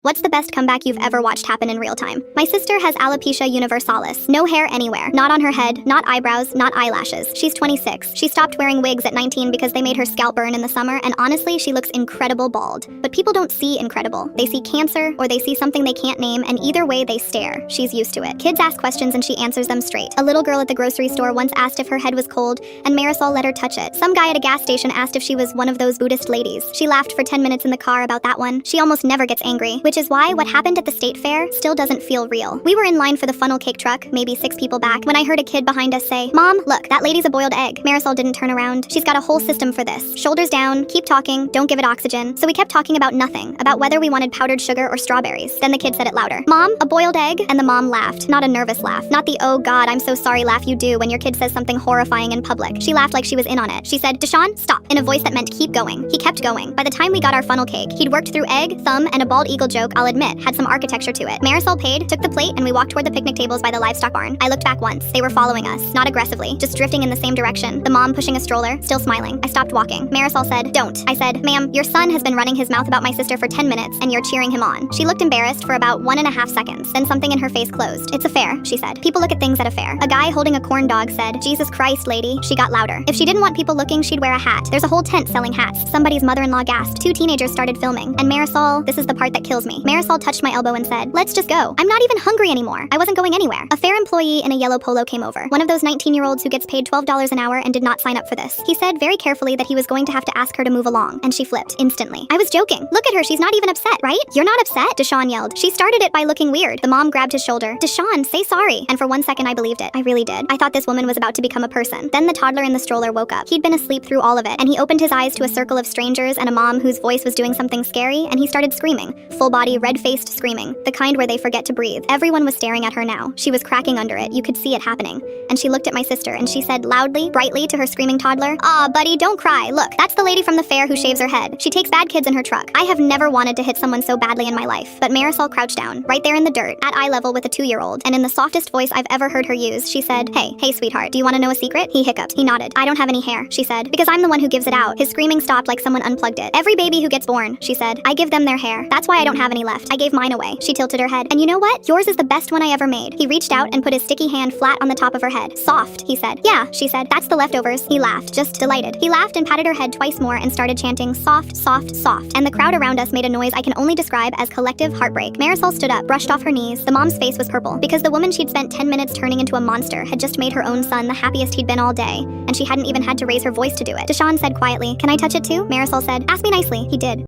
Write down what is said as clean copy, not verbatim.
What's the best comeback you've ever watched happen in real time? My sister has alopecia universalis. No hair anywhere. Not on her head, not eyebrows, not eyelashes. She's 26. She stopped wearing wigs at 19 because they made her scalp burn in the summer, and honestly, she looks incredible bald. But people don't see incredible. They see cancer, or they see something they can't name, and either way, they stare. She's used to it. Kids ask questions and she answers them straight. A little girl at the grocery store once asked if her head was cold, and Marisol let her touch it. Some guy at a gas station asked if she was one of those Buddhist ladies. She laughed for 10 minutes in the car about that one. She almost never gets angry, which is why what happened at the state fair still doesn't feel real. We were in line for the funnel cake truck, maybe 6 people back, when I heard a kid behind us say, "Mom, look, that lady's a boiled egg." Marisol didn't turn around. She's got a whole system for this. Shoulders down, keep talking, don't give it oxygen. So we kept talking about nothing, about whether we wanted powdered sugar or strawberries. Then the kid said it louder. "Mom, a boiled egg?" And the mom laughed. Not a nervous laugh. Not the "oh god, I'm so sorry" laugh you do when your kid says something horrifying in public. She laughed like she was in on it. She said, "Deshaun, stop," in a voice that meant keep going. He kept going. By the time we got our funnel cake, he'd worked through egg, thumb, and a bald eagle joke, I'll admit, had some architecture to it. Marisol paid, took the plate, and we walked toward the picnic tables by the livestock barn. I looked back once. They were following us, not aggressively, just drifting in the same direction. The mom pushing a stroller, still smiling. I stopped walking. Marisol said, "Don't." I said, "Ma'am, your son has been running his mouth about my sister for 10 minutes, and you're cheering him on." She looked embarrassed for about 1.5 seconds. Then something in her face closed. "It's a fair," she said. "People look at things at a fair." A guy holding a corn dog said, "Jesus Christ, lady." She got louder. If she didn't want people looking, she'd wear a hat. There's a whole tent selling hats. Somebody's mother-in-law gasped. 2 teenagers started filming. And Marisol, this is the part that kills me. Marisol touched my elbow and said, "Let's just go. I'm not even hungry anymore." I wasn't going anywhere. A fair employee in a yellow polo came over. One of those 19-year-olds who gets paid $12 an hour and did not sign up for this. He said very carefully that he was going to have to ask her to move along, and she flipped instantly. I was joking. Look at her, she's not even upset, right? "You're not upset?" Deshaun yelled. "She started it by looking weird." The mom grabbed his shoulder. "Deshaun, say sorry." And for 1 second I believed it. I really did. I thought this woman was about to become a person. Then the toddler in the stroller woke up. He'd been asleep through all of it, and he opened his eyes to a circle of strangers and a mom whose voice was doing something scary, and he started screaming. Full body, red-faced screaming. The kind where they forget to breathe. Everyone was staring at her now. She was cracking under it. You could see it happening. And she looked at my sister and she said loudly, brightly to her screaming toddler, "Aw, buddy, don't cry. Look, that's the lady from the fair who shaves her head. She takes bad kids in her truck." I have never wanted to hit someone so badly in my life. But Marisol crouched down, right there in the dirt, at eye level with a 2-year-old. And in the softest voice I've ever heard her use, she said, Hey, sweetheart, do you want to know a secret?" He hiccuped. He nodded. "I don't have any hair," she said, "because I'm the one who gives it out." His screaming stopped like someone unplugged it. "Every baby who gets born," she said, "I give them their hair. That's why I don't have any left. I gave mine away." She tilted her head. "And you know what? Yours is the best one I ever made." He reached out and put his sticky hand flat on the top of her head. "Soft," he said. "Yeah," she said. "That's the leftovers." He laughed, just delighted. He laughed and patted her head twice more and started chanting, "Soft, soft, soft." And the crowd around us made a noise I can only describe as collective heartbreak. Marisol stood up, brushed off her knees. The mom's face was purple, because the woman she'd spent 10 minutes turning into a monster had just made her own son the happiest he'd been all day, and she hadn't even had to raise her voice to do it. Deshaun said quietly, "Can I touch it too?" Marisol said, "Ask me nicely." He did.